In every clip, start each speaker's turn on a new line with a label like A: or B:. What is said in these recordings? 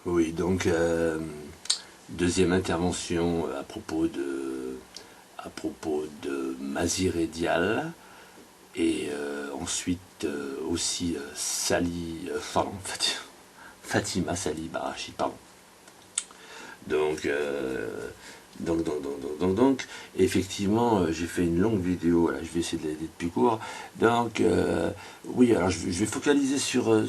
A: Oui, donc deuxième intervention à propos de Mazir et Dial, et ensuite aussi Fatima Sali Barachi, pardon. Donc, effectivement, j'ai fait une longue vidéo, là, je vais essayer d'être plus court. Donc, oui, alors je vais focaliser sur un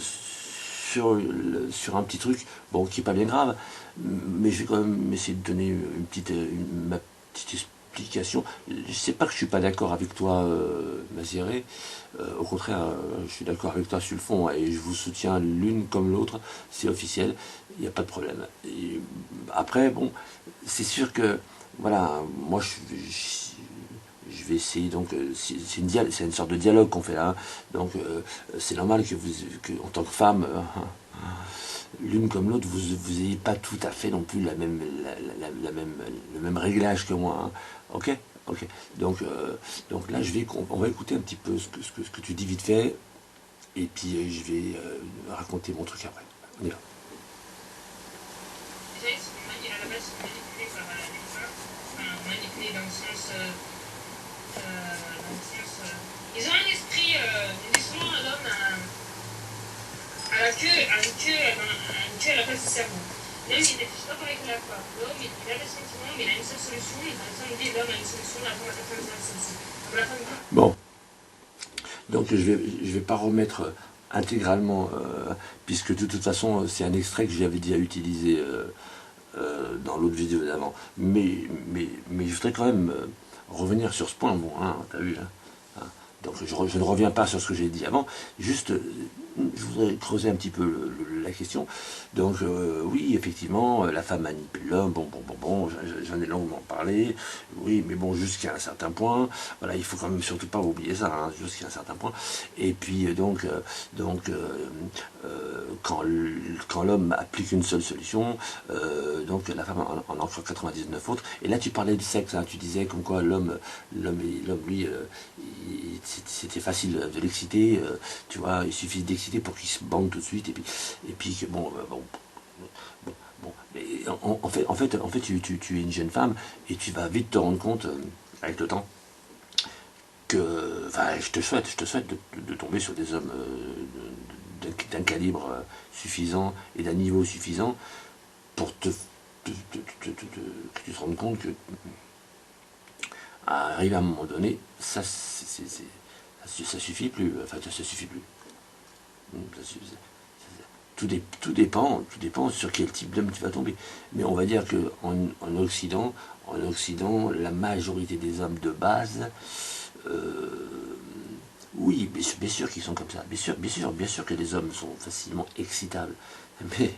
A: petit truc, bon, qui est pas bien grave, mais je vais quand même essayer de donner ma petite explication. Je sais pas que je suis pas d'accord avec toi, Maziré. Au contraire, je suis d'accord avec toi sur le fond, et je vous soutiens l'une comme l'autre, c'est officiel, il n'y a pas de problème. Et après, bon, c'est sûr que, voilà, moi je vais essayer, donc c'est une sorte de dialogue qu'on fait là, hein. Donc c'est normal en tant que femme, l'une comme l'autre, vous n'ayez pas tout à fait non plus le même réglage que moi, hein. Ok. Ok. Donc, là, on va écouter un petit peu ce que tu dis vite fait, et puis je vais raconter mon truc après. On y va.
B: Déjà, à la base, ils sont manipulés par une femme. Enfin, manipulés dans le sens. Ils ont un esprit. Ils disent souvent à l'homme à la queue, une queue à la place du cerveau. L'homme, il réfléchit pas pareil que la femme. L'homme, il a des sentiments, mais il a une seule solution. Et dans le sens, on dit l'homme a une solution, la femme a une solution. Donc la femme.
A: Bon, donc je vais pas remettre intégralement, puisque de toute façon c'est un extrait que j'avais déjà utilisé dans l'autre vidéo d'avant. Mais je voudrais quand même revenir sur ce point. Bon, hein, t'as vu, hein. Donc je ne reviens pas sur ce que j'ai dit avant, juste je voudrais creuser un petit peu la question. Donc oui, effectivement, la femme manipule l'homme, bon, j'en ai longuement parlé, oui, mais bon, jusqu'à un certain point, voilà, il faut quand même surtout pas oublier ça, hein, jusqu'à un certain point. Et puis quand l'homme applique une seule solution, donc la femme en emploie 99 autres. Et là, tu parlais du sexe, hein, tu disais comme quoi lui, c'était facile de l'exciter, tu vois, il suffit d'exciter pour qu'il se bande tout de suite, et puis que bon, mais en fait tu es une jeune femme, et tu vas vite te rendre compte, avec le temps, que, enfin, je te souhaite de tomber sur des hommes d'un calibre suffisant et d'un niveau suffisant pour que tu te rendes compte que arrive à un moment donné, ça suffit plus, enfin ça suffit plus. Tout dépend sur quel type d'homme tu vas tomber. Mais on va dire que en Occident, la majorité des hommes de base, euh, oui, bien sûr qu'ils sont comme ça. Bien sûr que les hommes sont facilement excitables. Mais,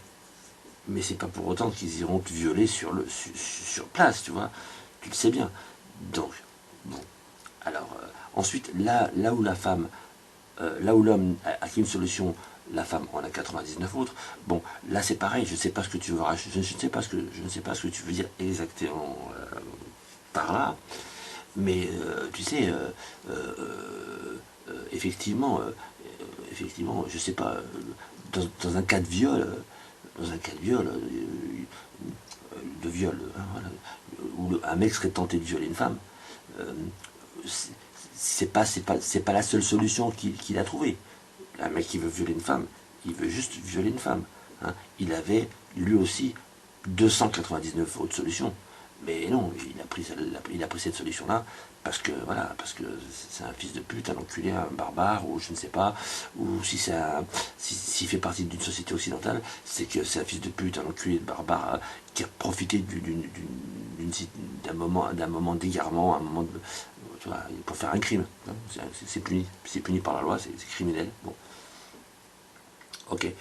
A: mais c'est pas pour autant qu'ils iront te violer sur place, tu vois. Tu le sais bien. Donc, bon. Alors, ensuite, là où la femme, là où l'homme a qu'une solution, la femme en a 99 autres. Bon, là c'est pareil, je ne sais pas ce que tu veux je ne sais pas ce que tu veux dire exactement par là, mais tu sais, effectivement, je sais pas, dans un cas de viol, de viol, hein, voilà, où un mec serait tenté de violer une femme, euh, c'est pas la seule solution qu'il a trouvée. Un mec qui veut violer une femme, il veut juste violer une femme, hein. Il avait lui aussi 299 autres solutions. Mais non, il a pris cette solution-là parce que voilà, parce que c'est un fils de pute, un enculé, un barbare, ou je ne sais pas, ou si s'il fait partie d'une société occidentale, c'est que c'est un fils de pute, un enculé de barbare, hein, qui a profité d'un moment d'égarement, un moment de, tu vois, pour faire un crime, hein. C'est puni par la loi, c'est criminel. Bon, ok.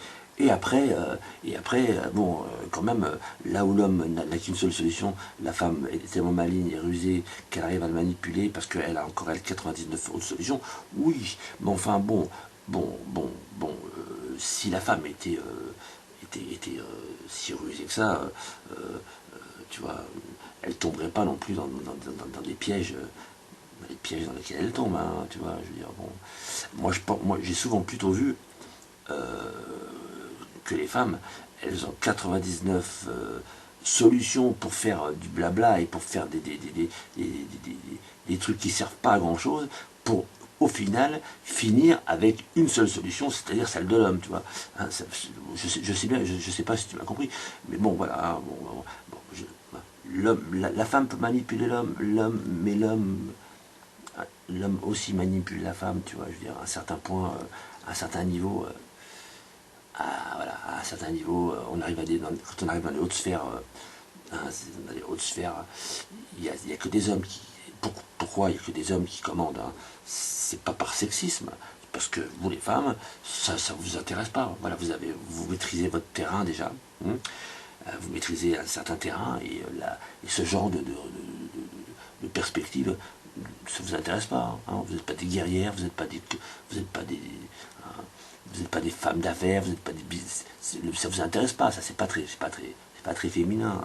A: Bon, quand même, là où l'homme n'a qu'une seule solution, la femme est tellement maligne et rusée qu'elle arrive à le manipuler parce qu'elle a encore elle 99 autres solutions. Oui, mais enfin si la femme était si rusée que ça, tu vois, elle tomberait pas non plus dans des pièges. Les pièges dans lesquels elle tombe, hein, tu vois, je veux dire, bon. Moi, j'ai souvent plutôt vu que les femmes, elles ont 99 solutions pour faire du blabla et pour faire des trucs qui servent pas à grand chose, pour au final finir avec une seule solution, c'est-à-dire celle de l'homme, tu vois. Hein, je sais bien, je sais pas si tu m'as compris, mais bon voilà, hein, la femme peut manipuler mais l'homme aussi manipule la femme, tu vois, je veux dire, à un certain point, à un certain niveau, voilà, à un certain niveau, quand on arrive dans les hautes sphères, hein, dans les hautes sphères, il y a que des hommes qui, pourquoi il n'y a que des hommes qui commandent, hein. C'est pas par sexisme, parce que vous les femmes, ça vous intéresse pas. Voilà, vous maîtrisez votre terrain déjà, hein. Vous maîtrisez un certain terrain et ce genre de perspective, ça vous intéresse pas, hein. Vous n'êtes pas des guerrières, vous n'êtes pas des, hein, vous n'êtes pas des femmes d'affaires, vous n'êtes pas des, ça vous intéresse pas, ça c'est pas très féminin,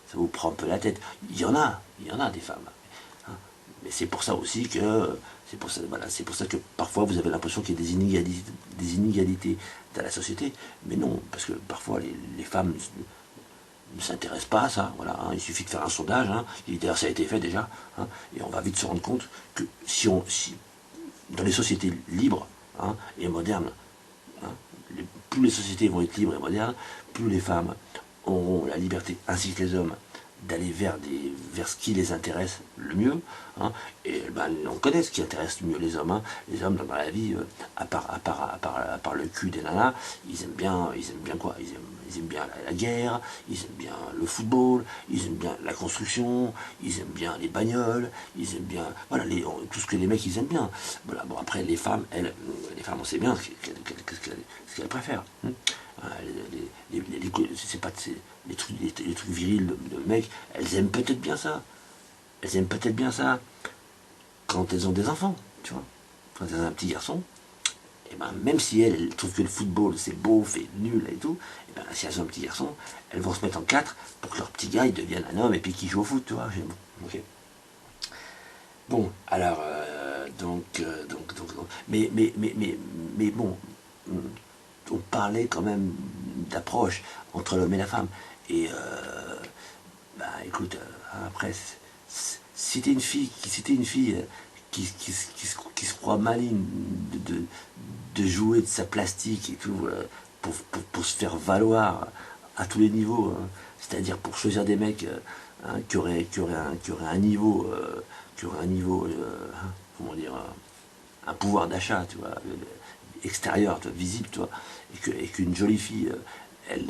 A: ça vous prend un peu la tête. Il y en a des femmes, hein. Mais c'est pour ça aussi que voilà, c'est pour ça que parfois vous avez l'impression qu'il y a des inégalités dans la société, mais non, parce que parfois les femmes ne s'intéressent pas à ça, voilà, hein. Il suffit de faire un sondage, hein. D'ailleurs ça a été fait déjà, hein. Et on va vite se rendre compte que si dans les sociétés libres, hein, et modernes, hein, plus les sociétés vont être libres et modernes, plus les femmes auront la liberté, ainsi que les hommes, d'aller vers ce qui les intéresse le mieux, hein. Et ben, on connaît ce qui intéresse le mieux les hommes, hein. Les hommes dans la vie, à part le cul des nanas, ils aiment bien quoi, ils aiment bien la guerre, ils aiment bien le football, ils aiment bien la construction, ils aiment bien les bagnoles, ils aiment bien, voilà, tout ce que les mecs ils aiment bien. Voilà, bon, après les femmes, on sait bien ce qu'elles préfèrent, hein. C'est pas les trucs virils de mecs, elles aiment peut-être bien ça. Elles aiment peut-être bien ça quand elles ont des enfants, tu vois. Quand elles ont un petit garçon, et ben, même si elles trouvent que le football c'est beau, fait nul et tout, et ben, si elles ont un petit garçon, elles vont se mettre en quatre pour que leur petit gars il devienne un homme et puis qu'il joue au foot, tu vois. Okay. Bon, alors, mais bon, on parlait quand même d'approche entre l'homme et la femme. Et bah écoute, après, si t'es une fille qui se croit maligne de jouer de sa plastique et tout, pour se faire valoir à tous les niveaux, hein, c'est-à-dire pour choisir des mecs, hein, qui auraient un niveau, hein, comment dire, un pouvoir d'achat, tu vois, extérieur, tu vois, visible, tu vois, et qu'une jolie fille, elle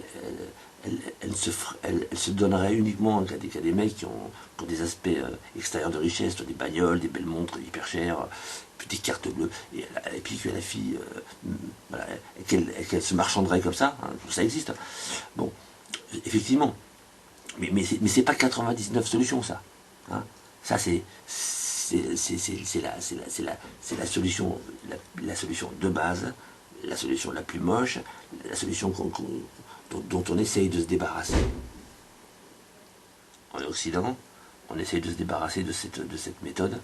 A: se donnerait uniquement qu'à des mecs qui ont des aspects extérieurs de richesse, des bagnoles, des belles montres hyper chères, puis des cartes bleues, et puis que la fille, voilà, qu'elle se marchanderait comme ça, hein, ça existe. Bon, effectivement, mais c'est pas 99 solutions, ça, hein. Ça c'est la solution, la solution de base, la solution la plus moche, la solution dont on essaye de se débarrasser. En Occident, on essaye de se débarrasser de cette méthode.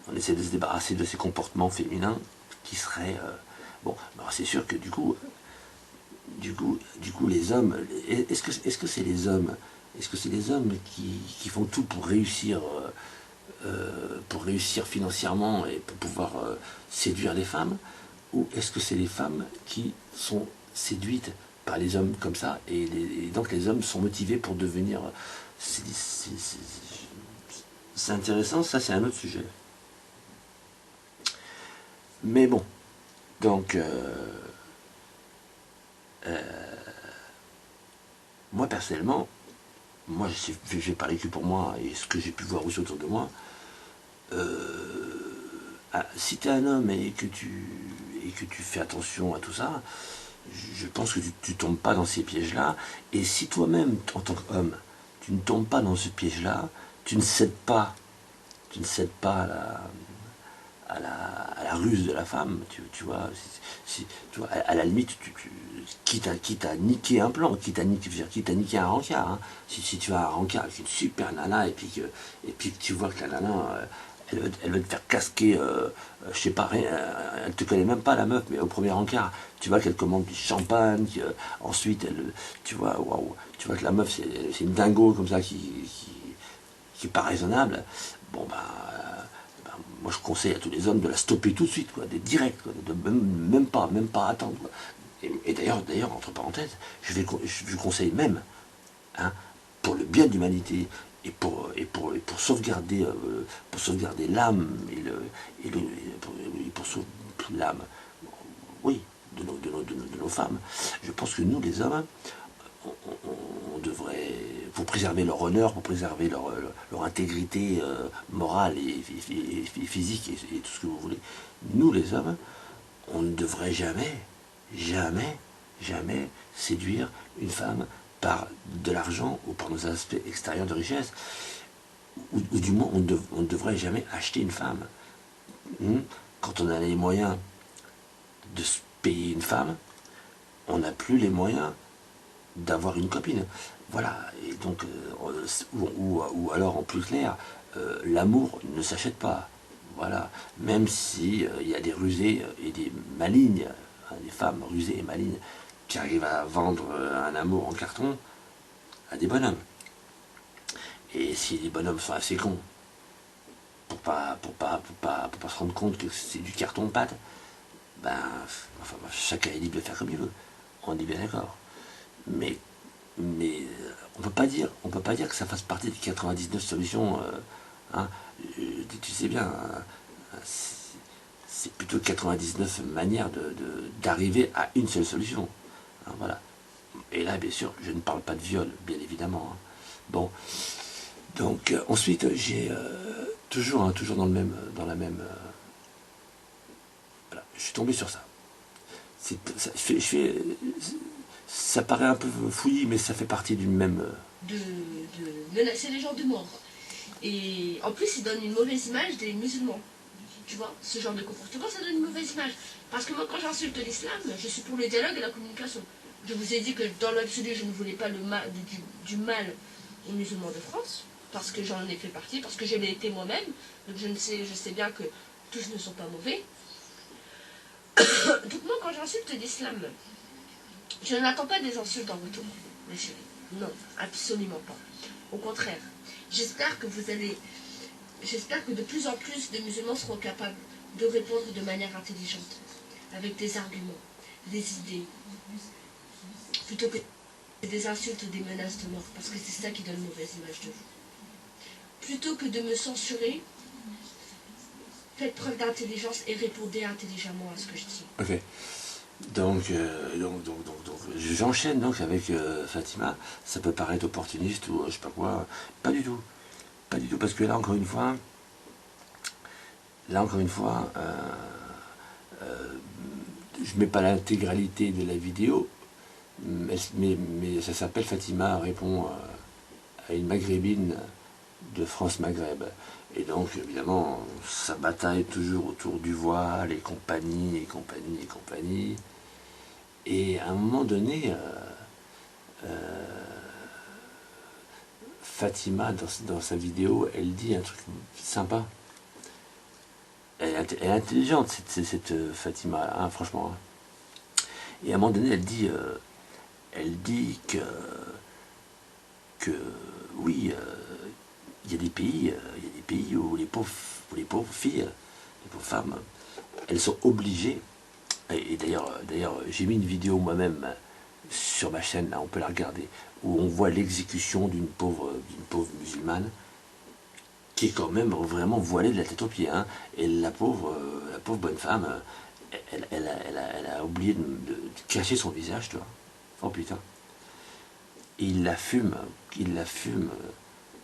A: On essaie de se débarrasser de ces comportements féminins qui seraient... bon, c'est sûr que du coup, les hommes... Est-ce que c'est les hommes qui font tout pour réussir financièrement et pour pouvoir séduire les femmes, ou est-ce que c'est les femmes qui sont séduites par les hommes comme ça, et donc les hommes sont motivés pour devenir... C'est intéressant, ça c'est un autre sujet. Mais bon, donc moi personnellement, j'ai parlé que pour moi et ce que j'ai pu voir aussi autour de moi. Si tu es un homme et que tu fais attention à tout ça, je pense que tu tombes pas dans ces pièges-là. Et si toi-même, en tant qu'homme, tu ne tombes pas dans ce piège-là, tu ne cèdes pas à la ruse de la femme, tu vois, tu vois, à la limite, quitte à niquer un plan, quitte à niquer un rencard, hein. Si tu as un rencard avec une super nana et puis que tu vois que la nana, elle veut te faire casquer, je sais pas, rien, elle te connaît même pas la meuf, mais au premier encart, tu vois qu'elle commande du champagne, ensuite, tu vois, waouh, tu vois que la meuf, c'est une dingo comme ça qui est pas raisonnable. Bon, moi je conseille à tous les hommes de la stopper tout de suite, quoi, d'être direct, quoi, de même pas attendre. Quoi. Et d'ailleurs, entre parenthèses, je conseille même, hein, pour le bien de l'humanité et pour sauvegarder l'âme pour sauver l'âme, oui, de nos femmes. Je pense que nous, les hommes, on devrait, pour préserver leur honneur, pour préserver leur intégrité morale et physique et tout ce que vous voulez, nous, les hommes, on ne devrait jamais séduire une femme par de l'argent ou par nos aspects extérieurs de richesse, ou du moins on ne devrait jamais acheter une femme. Quand on a les moyens de se payer une femme, on n'a plus les moyens d'avoir une copine. Voilà, et donc, ou alors en plus clair, l'amour ne s'achète pas. Voilà, même si il y a des rusés et des malignes, hein, des femmes rusées et malignes qui arrivent à vendre un amour en carton à des bonhommes. Et si les bonhommes sont assez cons pour pas se rendre compte que c'est du carton-pâte, ben, enfin, chacun est libre de faire comme il veut. On est bien d'accord. Mais on peut pas dire que ça fasse partie des 99 solutions. Hein. Tu sais bien, c'est plutôt 99 manières d'arriver à une seule solution. Hein, voilà. Et là, bien sûr, je ne parle pas de viol, bien évidemment. Hein. Bon, donc ensuite, j'ai toujours dans la même. Voilà, je suis tombé sur ça. Ça paraît un peu fouillis, mais ça fait partie d'une même.
C: De menacer les gens de mort. Et en plus, ils donnent une mauvaise image des musulmans. Tu vois, ce genre de comportement, ça donne une mauvaise image. Parce que moi, quand j'insulte l'islam, je suis pour le dialogue et la communication. Je vous ai dit que dans l'absolu, je ne voulais pas du mal aux musulmans de France, parce que j'en ai fait partie, parce que je l'ai été moi-même. Donc je sais bien que tous ne sont pas mauvais. Donc moi, quand j'insulte l'islam, je n'attends pas des insultes en retour, mes chéris. Non, absolument pas. Au contraire, j'espère que de plus en plus de musulmans seront capables de répondre de manière intelligente, avec des arguments, des idées, plutôt que des insultes ou des menaces de mort, parce que c'est ça qui donne une mauvaise image de vous. Plutôt que de me censurer, faites preuve d'intelligence et répondez intelligemment à ce que je dis.
A: Ok. Donc, j'enchaîne donc avec Fatima. Ça peut paraître opportuniste ou je sais pas quoi. Pas du tout. Pas du tout, parce que là encore une fois, je mets pas l'intégralité de la vidéo, mais ça s'appelle Fatima répond à une maghrébine de France Maghreb. Et donc, évidemment, ça bataille toujours autour du voile et compagnie, et compagnie, et compagnie. Et à un moment donné, Fatima, dans sa vidéo, elle dit un truc sympa. Elle est intelligente, cette Fatima, hein, franchement. Et à un moment donné, elle dit que oui, il y a des pays où les pauvres filles, les pauvres femmes, elles sont obligées. Et d'ailleurs, j'ai mis une vidéo moi-même sur ma chaîne, là, on peut la regarder, où on voit l'exécution d'une pauvre musulmane qui est quand même vraiment voilée de la tête aux pieds. Hein. Et la pauvre bonne femme, elle a oublié de cacher son visage, tu vois. Oh putain. Et il la fume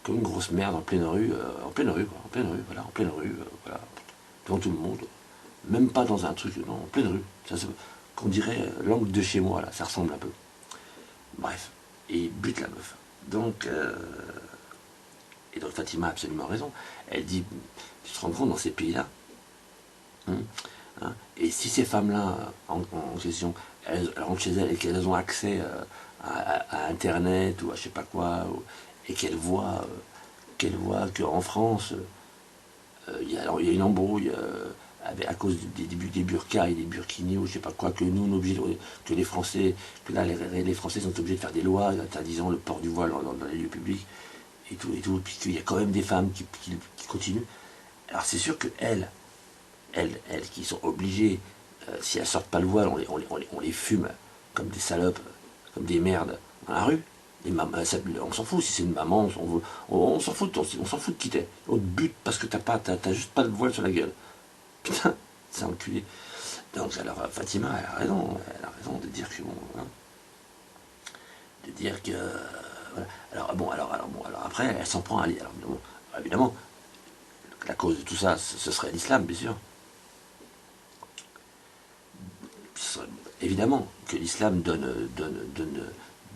A: comme une grosse merde en pleine rue, voilà, devant tout le monde. Même pas dans un truc, non, en pleine rue. Qu'on dirait l'angle de chez moi, là, ça ressemble un peu. Bref, et il bute la meuf. Donc, et donc Fatima a absolument raison. Elle dit, tu te rends compte dans ces pays-là, et si ces femmes-là, en question, elles rentrent chez elles et qu'elles ont accès à Internet ou à je sais pas quoi, et qu'elles voient qu'en France, Alors, il y a une embrouille à cause des burkas et des burkinis ou je sais pas quoi, que nous, on est obligé, que les Français, que là, les Français sont obligés de faire des lois interdisant le port du voile dans les lieux publics et tout, puis qu'il y a quand même des femmes qui continuent. Alors, c'est sûr que elles qui sont obligées, si elles sortent pas le voile, on les fume comme des salopes, comme des merdes dans la rue. On s'en fout si c'est une maman, on s'en fout, on s'en fout de qui t'es. On te bute parce que t'as juste pas de voile sur la gueule. Putain, c'est enculé. Donc alors Fatima, elle a raison de dire que bon, hein, de dire que voilà. Alors après, elle s'en prend à Ali. Alors évidemment, la cause de tout ça, ce serait l'islam, bien sûr. Évidemment que l'islam donne,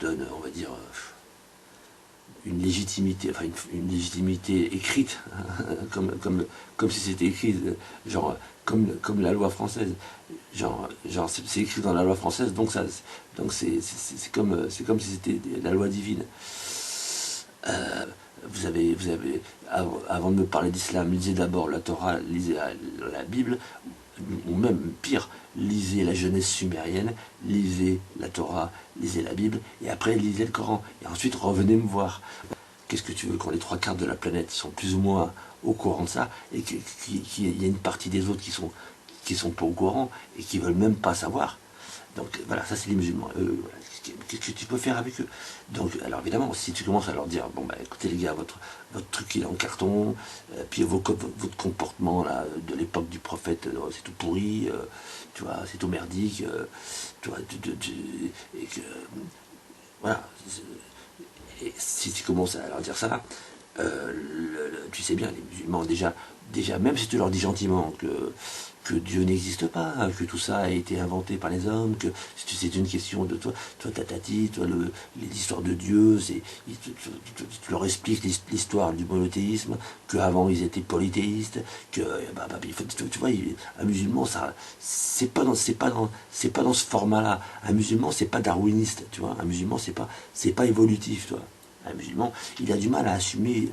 A: on va dire, une légitimité, enfin une légitimité écrite, comme si c'était écrit, genre comme la loi française, genre c'est écrit dans la loi française, donc c'est comme si c'était la loi divine. Vous avez avant de me parler d'islam, lisez d'abord la Torah, lisez la Bible, ou même pire, lisez la Genèse sumérienne, lisez la Torah, lisez la Bible, et après lisez le Coran, et ensuite revenez me voir. Qu'est-ce que tu veux, quand les 3/4 de la planète sont plus ou moins au courant de ça, et qu'il y a une partie des autres qui sont pas au courant, et qui veulent même pas savoir. Donc voilà, ça c'est les musulmans. Voilà. Qu'est-ce que tu peux faire avec eux? Donc, alors évidemment, si tu commences à leur dire, bon bah écoutez les gars, votre truc il est en carton, puis votre comportement là, de l'époque du prophète, c'est tout pourri, tu vois, c'est tout merdique, tu vois, et que voilà. Et si tu commences à leur dire ça, tu sais bien, les musulmans, déjà, même si tu leur dis gentiment que Dieu n'existe pas, que tout ça a été inventé par les hommes, que c'est une question de toi tatati, toi l'histoire de Dieu, tu leur expliques l'histoire du monothéisme, qu'avant ils étaient polythéistes, que tu vois, un musulman, ça c'est pas dans ce format-là. Un musulman, c'est pas darwiniste, tu vois. Un musulman, c'est pas évolutif, tu vois. Un musulman, il a du mal à assumer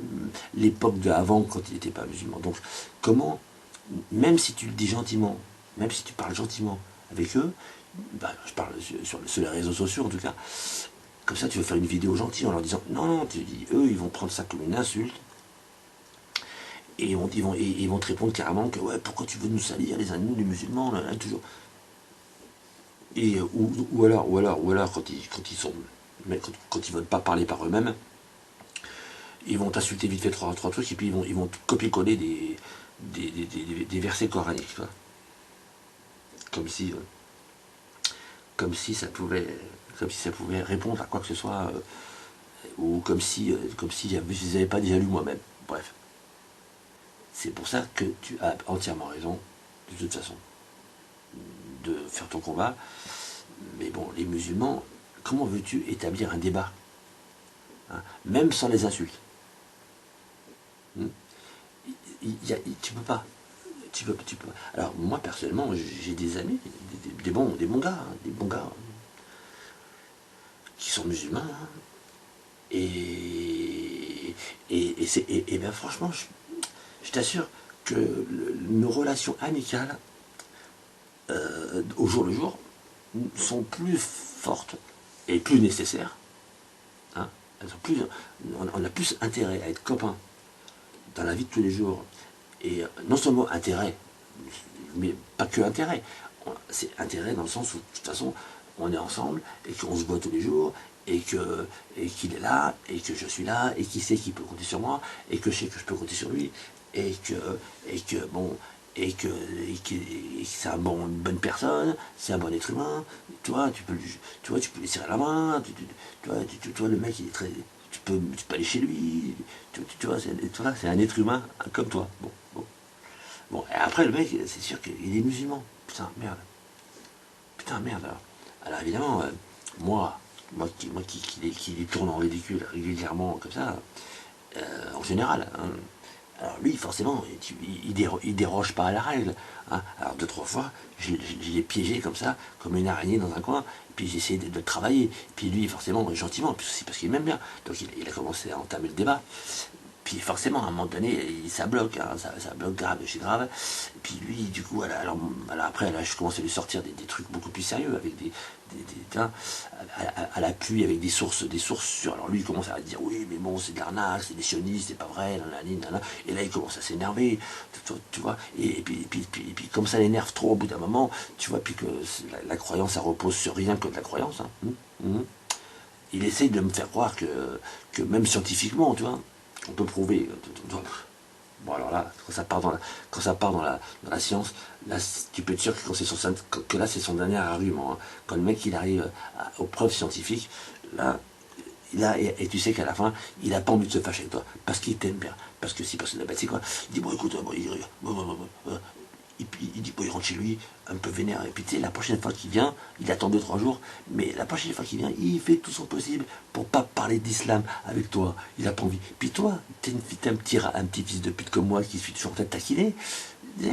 A: l'époque d'avant quand il n'était pas musulman. Donc, comment, même si tu le dis gentiment, même si tu parles gentiment avec eux, bah, je parle sur les réseaux sociaux en tout cas, comme ça tu veux faire une vidéo gentille en leur disant non, tu dis, eux ils vont prendre ça comme une insulte, et ils vont te répondre carrément que ouais, pourquoi tu veux nous salir, nous les musulmans, là, toujours. Et, ou alors quand ils veulent pas parler par eux-mêmes, ils vont t'insulter vite fait trois trucs, et puis ils vont copier-coller des versets coraniques, tu vois. Comme si ça pouvait répondre à quoi que ce soit, ou comme si je les avais pas déjà lus moi-même. Bref. C'est pour ça que tu as entièrement raison, de toute façon, de faire ton combat. Mais bon, les musulmans, comment veux-tu établir un débat, hein, même sans les insultes? Tu peux pas. Tu peux. Alors moi personnellement, j'ai des amis, des bons gars, qui sont musulmans, hein, et bien franchement, je t'assure que nos relations amicales, au jour le jour, sont plus fortes et plus nécessaires. Hein, on a plus intérêt à être copains dans la vie de tous les jours. Et non seulement intérêt, mais pas que intérêt. C'est intérêt dans le sens où, de toute façon, on est ensemble, et qu'on se voit tous les jours, et qu'il est là, et que je suis là, et qu'il sait qu'il peut compter sur moi, et que je sais que je peux compter sur lui, et que c'est une bonne personne, c'est un bon être humain, tu vois, tu peux lui serrer la main, tu vois, le mec il est très... Tu peux aller chez lui, tu vois, c'est un être humain comme toi. Bon, et après le mec, c'est sûr qu'il est musulman. Putain, merde. Alors évidemment, moi qui les tourne en ridicule régulièrement comme ça, en général, hein, alors lui, forcément, il déroge pas à la règle. Hein. Alors 2-3 fois, je l'ai piégé comme ça, comme une araignée dans un coin, puis j'ai essayé de travailler. Puis lui, forcément, gentiment, c'est parce qu'il m'aime bien. Donc il a commencé à entamer le débat. puis forcément, à un moment donné, ça bloque, hein, ça bloque grave de chez grave. Et puis lui, du coup, alors après, là, je commence à lui sortir des trucs beaucoup plus sérieux, avec hein, à l'appui, avec des sources sûres. Alors lui, il commence à dire, oui, mais bon, c'est de l'arnaque, c'est des sionistes, c'est pas vrai, nanana. Et là, il commence à s'énerver, tu vois. Et puis, comme ça l'énerve trop au bout d'un moment, tu vois, puis que la croyance, ça repose sur rien que de la croyance. Hein. Il essaye de me faire croire que même scientifiquement, tu vois, on peut prouver. Bon, alors là, quand ça part dans la science, là, tu peux être sûr que là, c'est son dernier argument. Hein. Quand le mec, il arrive aux preuves scientifiques, là, et tu sais qu'à la fin, il n'a pas envie de se fâcher avec toi, parce qu'il t'aime bien. Parce que si, parce que c'est quoi? Il dit, bon, écoute, il dit, bon, il rentre chez lui, un peu vénère. Et puis, tu sais, la prochaine fois qu'il vient, il attend 2-3 jours, mais la prochaine fois qu'il vient, il fait tout son possible pour pas parler d'islam avec toi. Il a pas envie. Puis toi, t'es un petit fils de pute comme moi qui suis toujours en train de taquiner.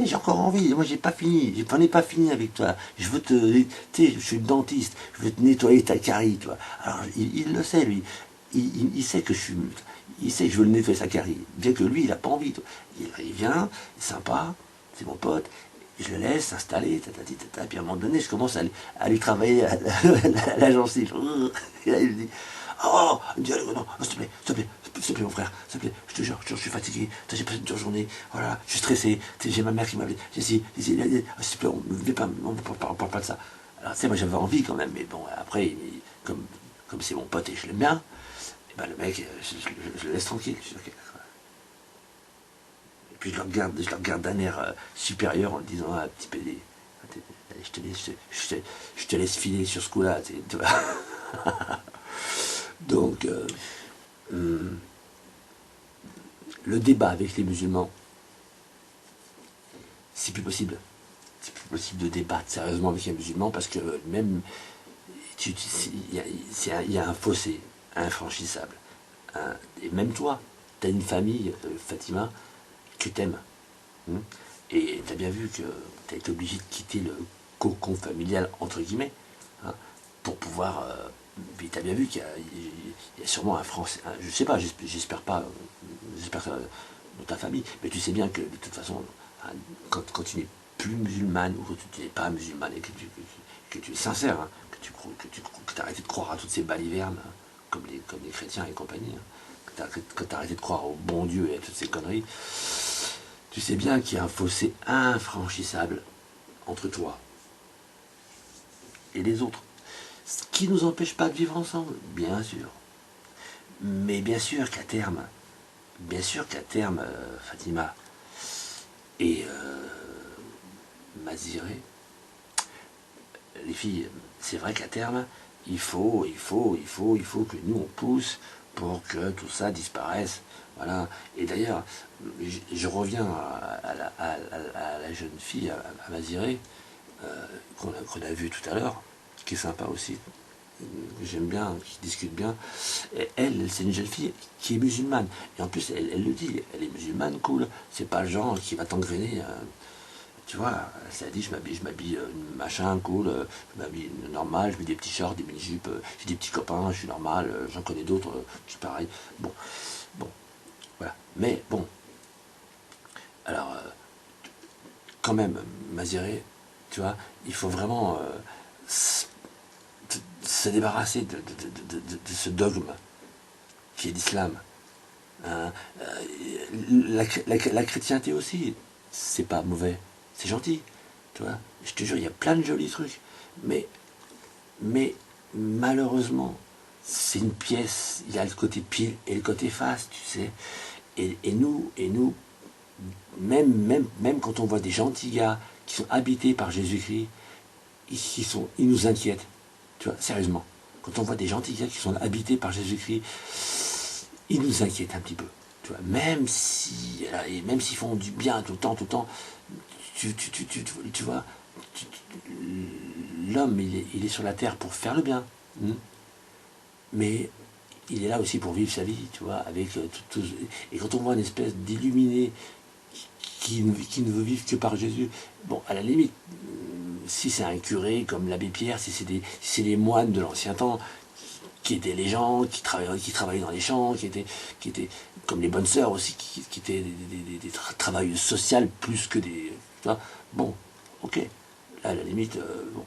A: J'ai encore envie, moi j'ai pas fini, j'en ai pas fini avec toi. Je veux tu sais, je suis le dentiste, je veux te nettoyer ta carie, tu vois. Alors, il le sait, lui. Il sait que il sait que je veux le nettoyer sa carie. Bien que lui, il a pas envie. Il vient, il est sympa, c'est mon pote, je le laisse s'installer, puis à un moment donné, je commence à lui travailler la gencive. Et là, il me dit, oh, il me dit, non, s'il te plaît, s'il te plaît, mon frère, s'il te plaît, je te jure, je suis fatigué, j'ai passé une dure journée, voilà, je suis stressé, j'ai ma mère qui m'appelle, s'il te plaît, on parle pas de ça. Alors, tu sais, moi j'avais envie quand même, mais bon, après, comme c'est mon pote et je l'aime bien, et ben, le mec, je le laisse tranquille. Je dis, okay. Et puis je le regarde d'un air supérieur en le disant, ah, petit PD, je te laisse filer sur ce coup-là, tu vois. Donc, le débat avec les musulmans, c'est plus possible. C'est plus possible de débattre sérieusement avec les musulmans parce que même, il y a un fossé infranchissable. Et même toi, tu as une famille, Fatima, que t'aimes. Et tu as bien vu que tu as été obligé de quitter le cocon familial, entre guillemets, hein, pour pouvoir... puis tu as bien vu qu'il y a sûrement un Français... je sais pas, j'espère pas, j'espère dans ta famille, mais tu sais bien que de toute façon, hein, quand tu n'es plus musulmane, ou que tu n'es pas musulmane, et que tu es sincère, hein, que tu as arrêté de croire à toutes ces balivernes, hein, comme les chrétiens et compagnie, hein, que tu as arrêté de croire au bon Dieu et à toutes ces conneries, tu sais bien qu'il y a un fossé infranchissable entre toi et les autres. Ce qui ne nous empêche pas de vivre ensemble, bien sûr. Mais bien sûr qu'à terme, Fatima et Maziré, les filles, c'est vrai qu'à terme, il faut que nous on pousse pour que tout ça disparaisse. Voilà. Et d'ailleurs, je reviens à la jeune fille, à Maziré, qu'on a vue tout à l'heure, qui est sympa aussi, que j'aime bien, qui discute bien. Et elle, c'est une jeune fille qui est musulmane. Et en plus, elle le dit, elle est musulmane, cool. C'est pas le genre qui va t'engrainer. Tu vois, ça dit, je m'habille machin, cool, je m'habille normal, je mets des petits shorts, des mini-jupes, j'ai des petits copains, je suis normal, j'en connais d'autres qui sont pareils. Bon, voilà. Mais bon, alors, quand même, Maziré, tu vois, il faut vraiment se débarrasser de ce dogme qui est l'islam. Hein. La chrétienté aussi, c'est pas mauvais, c'est gentil. Tu vois, je te jure, il y a plein de jolis trucs. Mais malheureusement, c'est une pièce, il y a le côté pile et le côté face, tu sais. Et nous, même quand on voit des gentils gars qui sont habités par Jésus-Christ, ils nous inquiètent. Tu vois, sérieusement. Quand on voit des gentils gars qui sont habités par Jésus-Christ, ils nous inquiètent un petit peu. Tu vois, même s'ils font du bien tout le temps, tu vois, l'homme, il est sur la terre pour faire le bien. Mais il est là aussi pour vivre sa vie, tu vois, avec et quand on voit une espèce d'illuminé qui ne veut vivre que par Jésus, bon, à la limite, si c'est un curé comme l'abbé Pierre, si c'est des moines de l'ancien temps aidaient les gens, qui travaillaient dans les champs, qui étaient comme les bonnes sœurs aussi, qui étaient des travailleuses sociales plus que des... Tu vois, bon, ok, là à la limite, bon,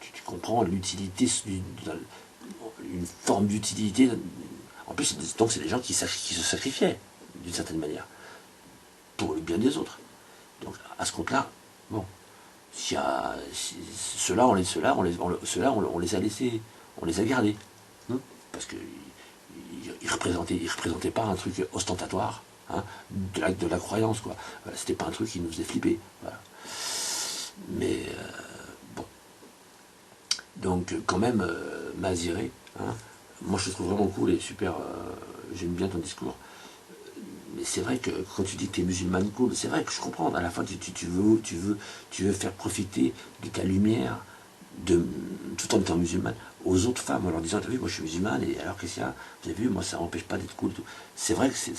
A: tu comprends l'utilité, une forme d'utilité. En plus, donc c'est des gens qui se sacrifiaient, d'une certaine manière, pour le bien des autres. Donc à ce compte-là, bon, ceux-là, on les a laissés, on les a gardés, hein, parce que ils représentaient pas un truc ostentatoire, hein, de la croyance, quoi. C'était pas un truc qui nous faisait flipper. Voilà. Mais bon, donc quand même, Maziré, hein, moi je le trouve vraiment cool et super. J'aime bien ton discours. Mais c'est vrai que quand tu dis que tu es musulmane cool, c'est vrai que je comprends. À la fin, tu veux faire profiter de ta lumière, tout en étant musulmane, aux autres femmes, en leur disant, t'as vu, moi je suis musulmane, et alors qu'est-ce qu'il y a? Vous avez vu, moi ça m'empêche pas d'être cool. C'est vrai que c'est...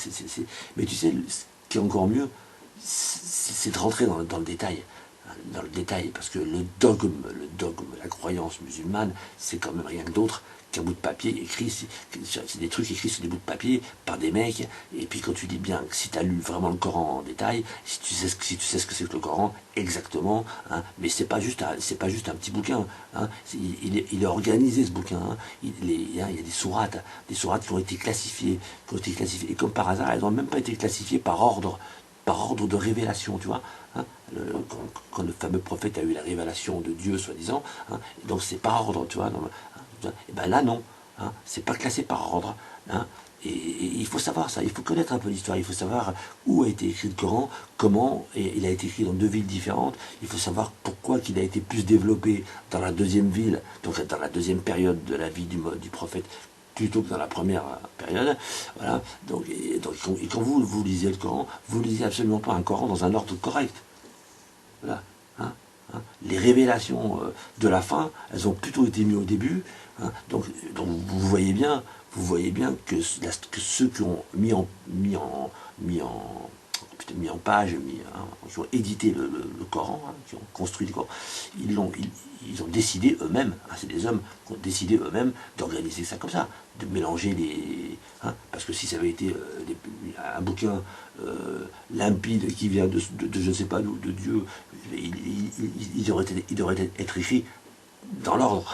A: Mais tu sais, ce qui est encore mieux, c'est de rentrer dans le détail. Dans le détail, parce que le dogme, la croyance musulmane, c'est quand même rien que d'autre qu'un bout de papier écrit, c'est des trucs écrits sur des bouts de papier par des mecs, et puis quand tu dis bien, si tu as lu vraiment le Coran en détail, si tu sais ce que c'est que le Coran, exactement, hein, mais c'est pas juste un petit bouquin, hein, il est organisé ce bouquin, hein, il y a des sourates qui ont été classifiées, et comme par hasard, elles n'ont même pas été classifiées par ordre de révélation, tu vois, hein, quand le fameux prophète a eu la révélation de Dieu, soi-disant, hein, donc c'est par ordre, tu vois, et ben là non, hein, c'est pas classé par ordre, hein, et il faut savoir ça, il faut connaître un peu l'histoire, il faut savoir où a été écrit le Coran, comment, et il a été écrit dans 2 villes différentes, il faut savoir pourquoi qu'il a été plus développé dans la 2e ville, donc dans la 2e période de la vie du prophète, plutôt que dans la première période. Voilà. Donc, quand vous lisez le Coran, vous lisez absolument pas un Coran dans un ordre correct. Voilà. Hein, hein. Les révélations de la fin, elles ont plutôt été mises au début. Hein. Donc vous voyez bien que ceux qui ont mis en page, qui ont édité le Coran, hein, qui ont construit le Coran, ils ont décidé eux-mêmes, hein, c'est des hommes qui ont décidé eux-mêmes d'organiser ça comme ça, de mélanger les... Hein, parce que si ça avait été un bouquin limpide qui vient de je ne sais pas d'où, de Dieu, il devrait être écrit dans l'ordre.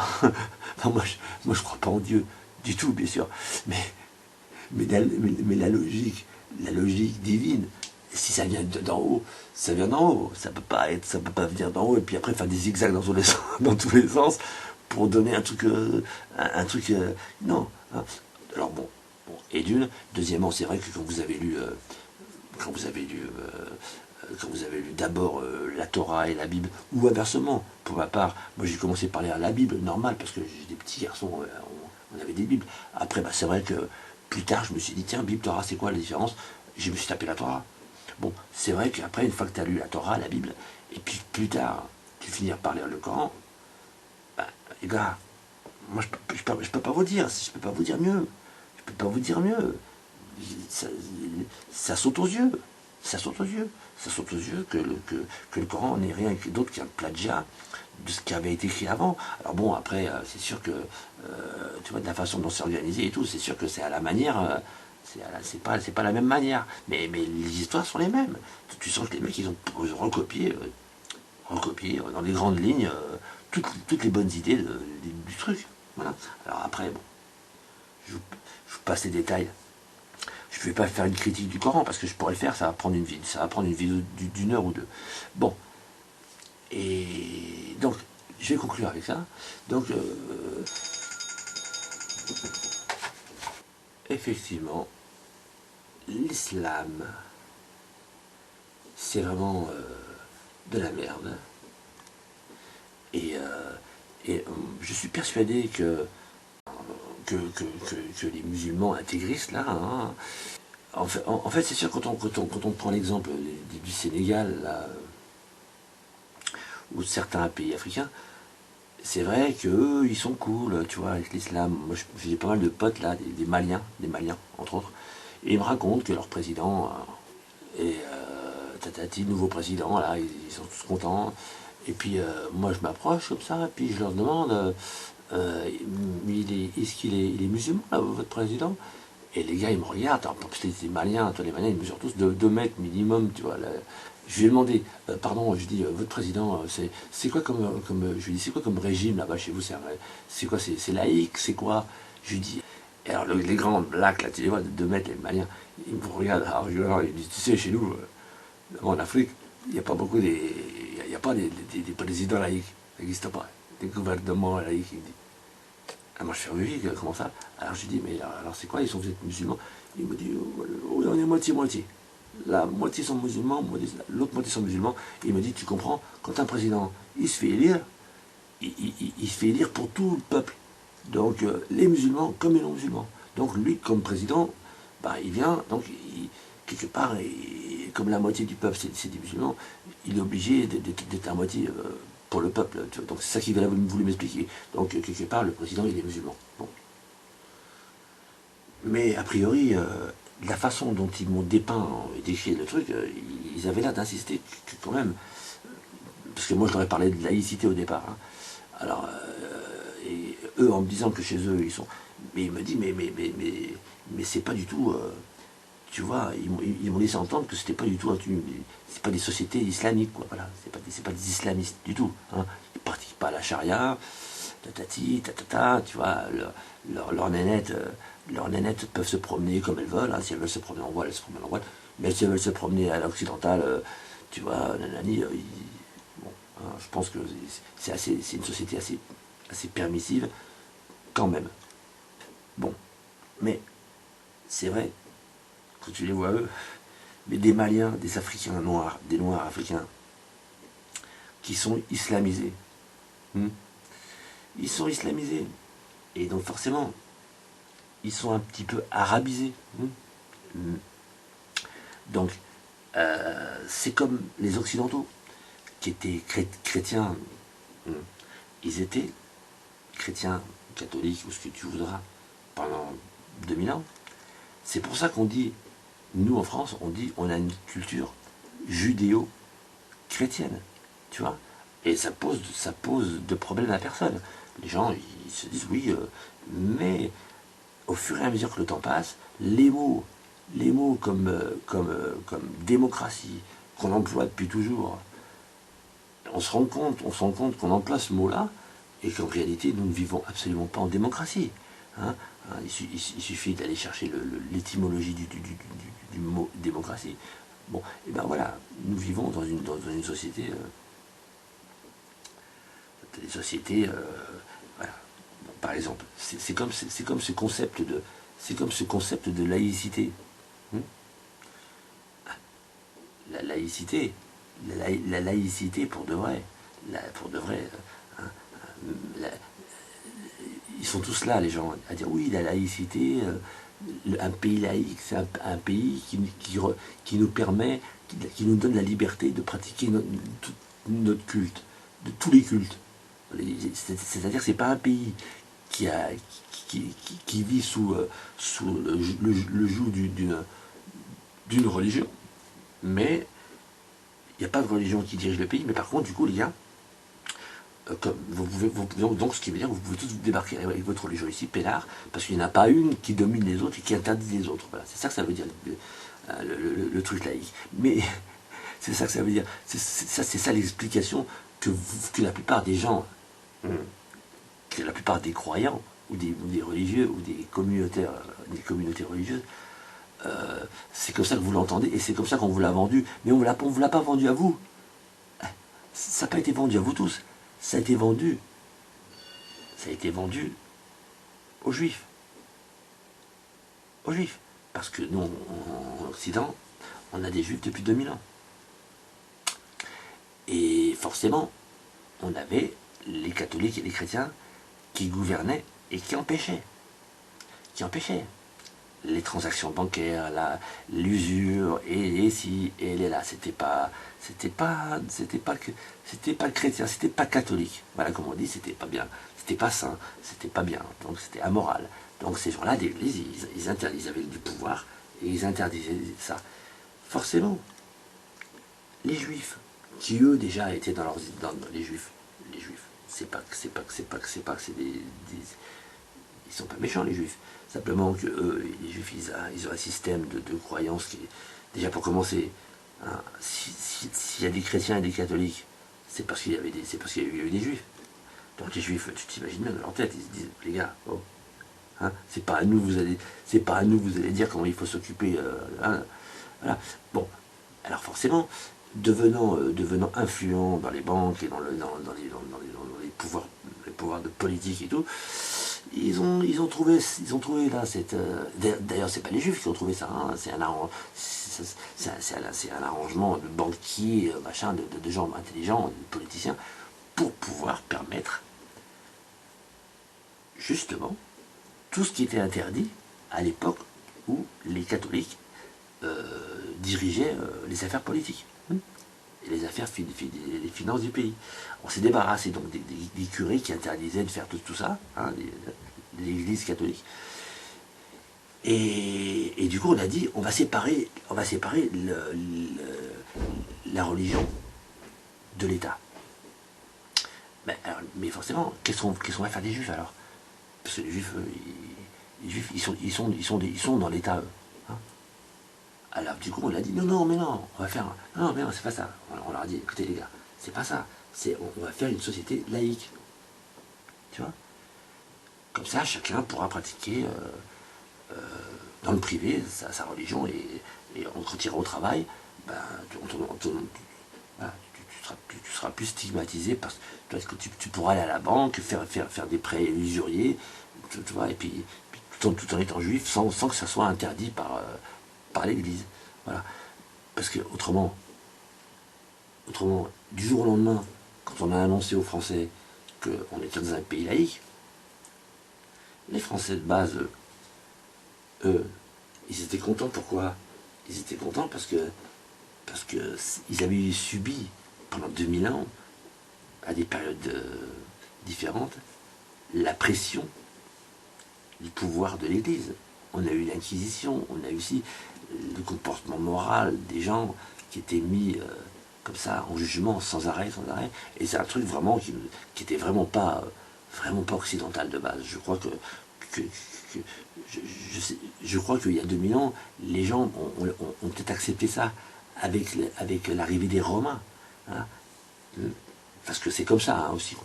A: moi je crois pas en Dieu du tout, bien sûr, mais la logique divine, si ça vient d'en haut, ça vient d'en haut. Ça peut pas venir d'en haut et puis après faire des zigzags dans tous les sens pour donner un truc, non. Hein. Alors bon, et deuxièmement, c'est vrai que quand vous avez lu d'abord la Torah et la Bible, ou inversement, pour ma part, moi j'ai commencé par lire la Bible, normal, parce que j'ai des petits garçons, on avait des Bibles. Après, bah, c'est vrai que plus tard, je me suis dit, tiens, Bible, Torah, c'est quoi la différence? Je me suis tapé la Torah. Bon, c'est vrai qu'après, une fois que tu as lu la Torah, la Bible, et puis plus tard, tu finis par lire le Coran, bah, les gars, moi je peux pas vous dire, je peux pas vous dire mieux. Je peux pas vous dire mieux. Ça saute aux yeux. Ça saute aux yeux. Ça saute aux yeux que le Coran n'est rien d'autre qu'un plagiat de ce qui avait été écrit avant. Alors bon, après, c'est sûr que, tu vois, de la façon dont c'est organisé et tout, c'est sûr que c'est à la manière, c'est pas la même manière. Mais les histoires sont les mêmes. Tu sens que les mecs, ils ont recopié dans les grandes lignes toutes les bonnes idées du truc. Voilà. Alors après, bon, je vous passe les détails. Je ne vais pas faire une critique du Coran, parce que je pourrais le faire, ça va prendre une vidéo d'une heure ou deux. Bon. Et donc, je vais conclure avec ça. Donc, effectivement, l'islam, c'est vraiment de la merde. Et je suis persuadé que les musulmans intégristes, là, hein, en fait c'est sûr, quand on prend l'exemple du Sénégal, là, ou de certains pays africains, c'est vrai qu'eux, ils sont cool, tu vois, avec l'islam. Moi, j'ai pas mal de potes, là, des Maliens, entre autres, et ils me racontent que leur président est tatati, nouveau président, là, ils sont tous contents. Et puis, moi, je m'approche comme ça, et puis je leur demande, mais il est musulman, là, votre président? Et les gars, ils me regardent, alors, parce que les Maliens, toi, les Maliens, ils mesurent tous de 2 mètres minimum, tu vois. Là. Je lui ai demandé, pardon, je lui ai dit, votre président, c'est quoi je lui ai dit, c'est quoi comme régime là-bas chez vous? C'est quoi, c'est laïque, c'est quoi? Je lui ai dit, et alors les grands lacs, là, tu les vois, de 2 mètres, les Maliens, ils me regardent, alors je leur dis, tu sais, chez nous, en Afrique, il n'y a pas beaucoup il n'y a pas des présidents laïcs, ça n'existe pas, des gouvernements laïcs, il me dit. Ah, moi je fais oui, comment ça? Alors je dis, mais alors c'est quoi, vous êtes musulmans? Il me dit, oui, on est moitié-moitié. La moitié sont musulmans, l'autre moitié sont musulmans. Il me dit, tu comprends, quand un président, il se fait élire, il se fait élire pour tout le peuple. Donc les musulmans comme les non-musulmans. Donc lui, comme président, bah, il vient, donc quelque part, comme la moitié du peuple c'est des musulmans, il est obligé d'être à moitié pour le peuple. Tu vois. Donc c'est ça qu'il voulu m'expliquer. Donc quelque part, le président, il est musulman. Bon. Mais a priori, la façon dont ils m'ont dépeint et décrit le truc, ils avaient l'air d'insister que quand même, parce que moi je leur ai parlé de laïcité au départ. Hein. Alors, et eux en me disant que chez eux ils sont, mais il me dit mais c'est pas du tout, tu vois, ils m'ont laissé entendre que c'était pas du tout, c'est pas des sociétés islamiques quoi, voilà, c'est pas des islamistes du tout. Hein. Ils pratiquent pas la charia, tatati, tatata, tu vois, leurs nénettes. Leurs nénettes peuvent se promener comme elles veulent, hein. Si elles veulent se promener en voile, elles se promènent en voile, mais si elles veulent se promener à l'occidental, tu vois, nanani, bon, hein, je pense que c'est une société assez permissive, quand même. Bon, mais c'est vrai, quand tu les vois eux, mais des Maliens, des Africains noirs, des Noirs africains, qui sont islamisés, ils sont islamisés, et donc forcément, ils sont un petit peu arabisés. Donc, c'est comme les Occidentaux, qui étaient chrétiens. Ils étaient chrétiens, catholiques, ou ce que tu voudras, pendant 2000 ans. C'est pour ça qu'on dit, nous en France, on a une culture judéo-chrétienne. Tu vois. Et ça pose de problème à personne. Les gens, ils se disent, oui, mais au fur et à mesure que le temps passe, les mots comme démocratie, qu'on emploie depuis toujours, on se rend compte qu'on emploie ce mot-là, et qu'en réalité, nous ne vivons absolument pas en démocratie. Hein. Il suffit d'aller chercher l'étymologie du mot démocratie. Bon, et ben voilà, nous vivons dans une société, voilà. Par exemple, c'est comme ce concept de laïcité. La laïcité, la laïcité pour de vrai, hein, ils sont tous là, les gens, à dire oui, la laïcité, un pays laïque, c'est un pays qui nous permet, qui nous donne la liberté de pratiquer notre culte, de tous les cultes. C'est-à-dire que c'est pas un pays qui vit sous le joug d'une religion, mais il n'y a pas de religion qui dirige le pays, mais par contre, du coup, les gars, comme donc ce qui veut dire que vous pouvez tous débarquer avec votre religion ici, peinard, parce qu'il n'y en a pas une qui domine les autres et qui interdit les autres. Voilà, c'est ça que ça veut dire, le truc laïque. Mais c'est ça que ça veut dire. C'est ça l'explication que la plupart des gens, que la plupart des croyants, ou des religieux, ou des communautés religieuses, c'est comme ça que vous l'entendez, et c'est comme ça qu'on vous l'a vendu. Mais on ne vous l'a pas vendu à vous. Ça n'a pas été vendu à vous tous. Ça a été vendu aux Juifs. Aux Juifs. Parce que nous, en Occident, on a des Juifs depuis 2000 ans. Et forcément, on avait les catholiques et les chrétiens qui gouvernaient et qui empêchaient. Les transactions bancaires, l'usure, et si, et les là, c'était pas chrétien, c'était pas catholique. Voilà, comme on dit, c'était pas bien, c'était pas saint, c'était pas bien, donc c'était amoral. Donc ces gens-là, l'église, ils avaient du pouvoir, et ils interdisaient ça. Forcément, les juifs, qui eux déjà étaient dans les juifs, c'est pas que c'est des ils sont pas méchants les juifs. Simplement que eux, les juifs, ils ont un système de croyance qui est, déjà pour commencer, hein, s'il y a des chrétiens et des catholiques, c'est parce qu'il y avait c'est parce qu'il y a eu des juifs. Donc les juifs, tu t'imagines bien dans leur tête, ils se disent, les gars, oh, hein, c'est pas à nous vous allez dire comment il faut s'occuper. Hein, voilà. Bon, alors forcément, devenant influent dans les banques et dans les pouvoirs de politique et tout, ils ont trouvé là cette. D'ailleurs, c'est pas les juifs qui ont trouvé ça, hein, c'est un arrangement de banquiers, machin, de gens intelligents, de politiciens, pour pouvoir permettre justement tout ce qui était interdit à l'époque où les catholiques dirigeaient les affaires politiques et les affaires, les finances du pays. On s'est débarrassé donc des curés qui interdisaient de faire tout ça, hein, l'église catholique. Et du coup, on a dit, on va séparer la religion de l'État. Mais forcément, qu'est-ce qu'on va faire des juifs alors? Parce que les juifs, ils sont dans l'État, eux. Hein. Alors du coup, on a dit, non, on va faire... Non, mais non, c'est pas ça. On leur a dit, écoutez les gars, c'est pas ça. On va faire une société laïque. Tu vois? Comme ça, chacun pourra pratiquer dans le privé sa religion, et quand tu iras au travail, ben, voilà, tu seras plus stigmatisé parce que tu pourras aller à la banque, faire des prêts usuriers, tu vois, et puis tout en étant juif, sans que ça soit interdit par l'Église. Voilà. Parce que autrement, du jour au lendemain, quand on a annoncé aux Français qu'on était dans un pays laïque, les Français de base, eux, ils étaient contents. Pourquoi? Ils étaient contents parce que ils avaient subi pendant 2000 ans, à des périodes différentes, la pression du pouvoir de l'Église. On a eu l'Inquisition, on a eu aussi le comportement moral des gens qui étaient mis comme ça en jugement sans arrêt. Et c'est un truc vraiment qui était vraiment pas occidental de base. Je crois je crois qu'il y a 2000 ans, les gens ont peut-être accepté ça avec l'arrivée des Romains. Hein. Parce que c'est comme ça, hein, aussi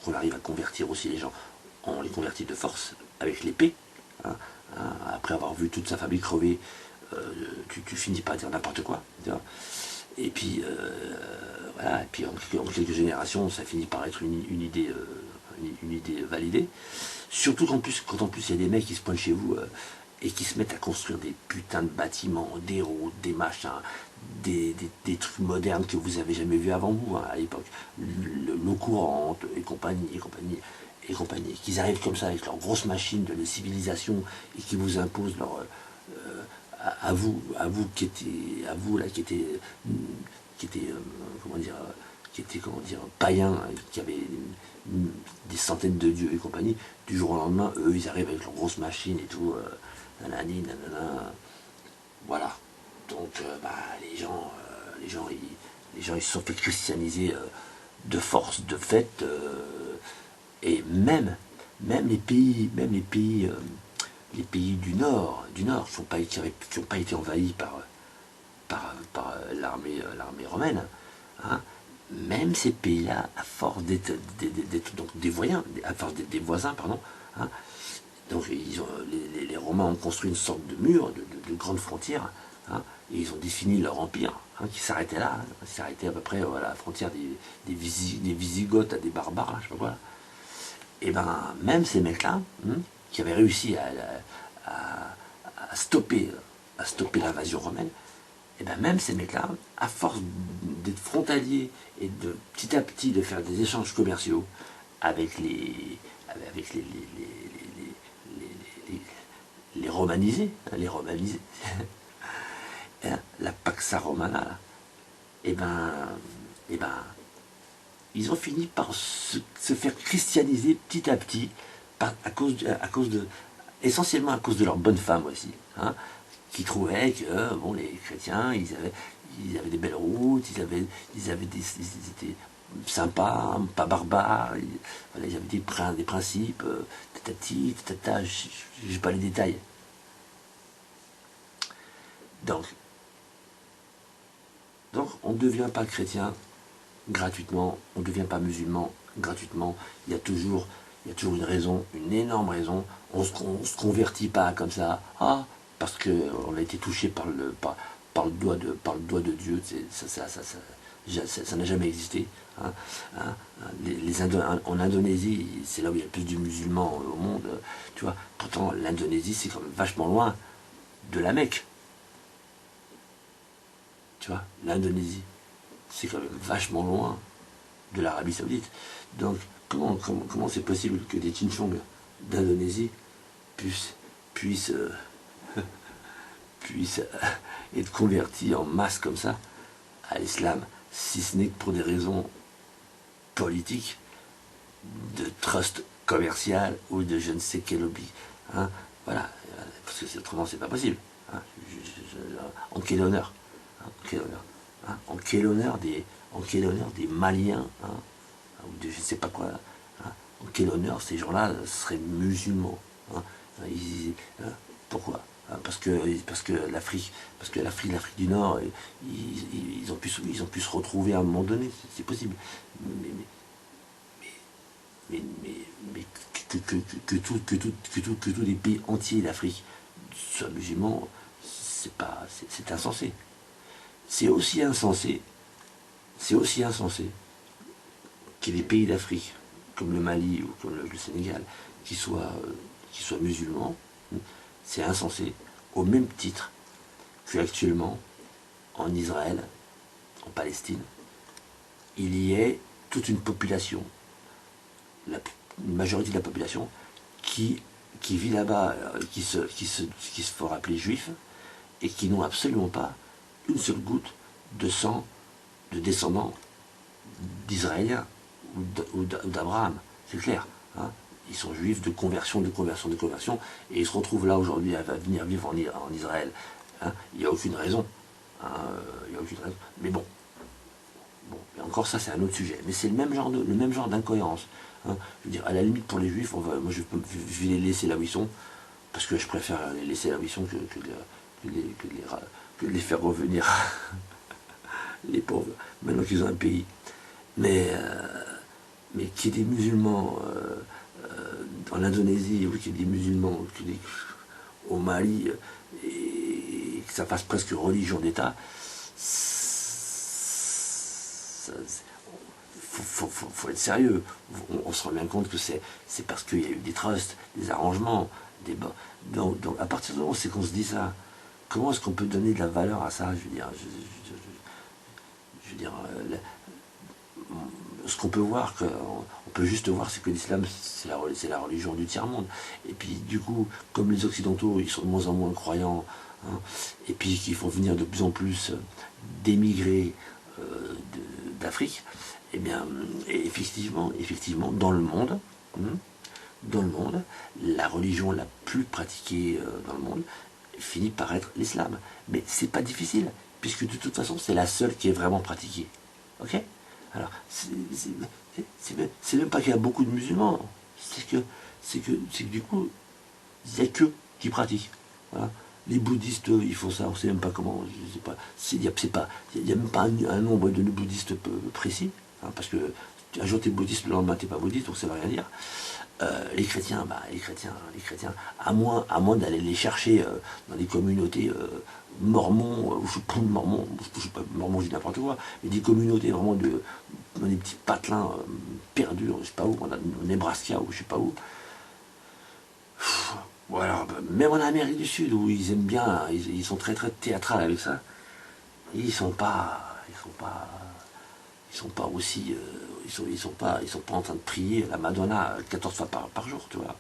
A: qu'on arrive à convertir aussi les gens. On les convertit de force avec l'épée. Hein. Après avoir vu toute sa famille crever, tu finis par dire n'importe quoi. Et puis, voilà, et puis en quelques générations, ça finit par être une idée validée. Surtout quand en plus il y a des mecs qui se pointent chez vous et qui se mettent à construire des putains de bâtiments, des routes, des machins, des trucs modernes que vous avez jamais vus avant vous, hein, à l'époque. L'eau courante et compagnie. Qu'ils arrivent comme ça avec leurs grosses machines de la civilisation et qui vous imposent leur... à vous qui était païen, qui avait des centaines de dieux et compagnie, du jour au lendemain, eux, ils arrivent avec leurs grosses machines et tout, nanani, nanana, voilà. Donc, les gens, ils se sont fait christianiser de force, de fait, et même les pays du Nord, qui n'ont pas été envahis par l'armée romaine, hein, même ces pays-là, à force d'être donc des voisins, pardon, hein, donc les Romains ont construit une sorte de mur, de grande frontière, hein, et ils ont défini leur empire, hein, qui s'arrêtait là, hein, qui s'arrêtait à peu près à la frontière des Visigoths à des barbares, je sais pas quoi. Et ben même ces mecs-là, hein, qui avaient réussi à stopper l'invasion romaine, et bien même ces mecs-là, à force d'être frontaliers et de petit à petit de faire des échanges commerciaux avec les romanisés, hein, la Pax Romana, là, et ben ils ont fini par se faire christianiser petit à petit, essentiellement à cause de leurs bonnes femmes aussi, hein, qui trouvaient que les chrétiens, ils avaient des belles routes, ils étaient sympa, pas barbare. Voilà, il y avait des principes, tatati, tatata, j'ai pas les détails. Donc on ne devient pas chrétien gratuitement, on ne devient pas musulman gratuitement. Il y a toujours une raison, une énorme raison. On se convertit pas comme ça, parce qu'on a été touché par le doigt de Dieu. Ça n'a jamais existé. En Indonésie, c'est là où il y a le plus de musulmans au monde. Tu vois, pourtant l'Indonésie, c'est quand même vachement loin de la Mecque. Tu vois, l'Indonésie, c'est quand même vachement loin de l'Arabie Saoudite. Donc, comment c'est possible que des Chinchong d'Indonésie puissent être convertis en masse comme ça à l'islam, si ce n'est que pour des raisons politiques, de trust commercial ou de je ne sais quel lobby. Voilà, parce que autrement c'est pas possible. En quel honneur, en quel honneur des Maliens, ou de je ne sais pas quoi, en quel honneur ces gens-là seraient musulmans. Pourquoi? Parce que l'Afrique du Nord, ils ont pu se retrouver à un moment donné, c'est possible. Mais que tous les pays entiers d'Afrique soient musulmans, c'est insensé. C'est aussi insensé qu'il y ait des pays d'Afrique, comme le Mali ou comme le Sénégal, qui soient musulmans. C'est insensé, au même titre qu'actuellement, en Israël, en Palestine, il y ait toute une population, une majorité de la population, qui vit là-bas, qui se fera appeler juifs, et qui n'ont absolument pas une seule goutte de sang de descendants d'Israéliens ou d'Abraham. C'est clair. Ils sont juifs de conversion, et ils se retrouvent là aujourd'hui à venir vivre en Israël. Il n'y a aucune raison. Mais bon, et encore ça, c'est un autre sujet. Mais c'est le même genre d'incohérence. Je veux dire, à la limite, pour les juifs, moi je vais les laisser là où ils sont, parce que je préfère les laisser là où ils sont que de les faire revenir, les pauvres, maintenant qu'ils ont un pays. Mais qu'il y ait des musulmans en Indonésie, ou qu'il y ait des musulmans au Mali, et que ça fasse presque religion d'État, faut être sérieux. On se rend bien compte que c'est parce qu'il y a eu des trusts, des arrangements, donc à partir du moment où c'est qu'on se dit ça, comment est-ce qu'on peut donner de la valeur à ça? Je veux dire, ce qu'on peut voir, on peut juste voir, c'est que l'islam, c'est la religion du tiers-monde. Et puis du coup, comme les Occidentaux, ils sont de moins en moins croyants, et puis qu'ils font venir de plus en plus d'émigrés d'Afrique, et bien, effectivement, dans le monde, la religion la plus pratiquée dans le monde finit par être l'islam. Mais c'est pas difficile, puisque de toute façon, c'est la seule qui est vraiment pratiquée. Ok? Alors, c'est même pas qu'il y a beaucoup de musulmans, c'est que du coup, il n'y a que qui pratiquent. Voilà. Les bouddhistes, ils font ça, on ne sait même pas comment, je sais pas, il n'y a même pas un nombre de bouddhistes précis, parce que un jour tu es bouddhiste, le lendemain tu n'es pas bouddhiste, donc ça ne veut rien dire. Les chrétiens, à moins d'aller les chercher dans des communautés mormons, ou je sais pas, mormons, je dis n'importe quoi, mais des communautés vraiment dans des petits patelins perdus, je sais pas où, au Nebraska ou je sais pas où. Voilà, même en Amérique du Sud, où ils aiment bien, ils sont très très théâtrales avec ça, ils sont pas aussi, ils sont pas en train de prier la Madonna 14 fois par jour, tu vois.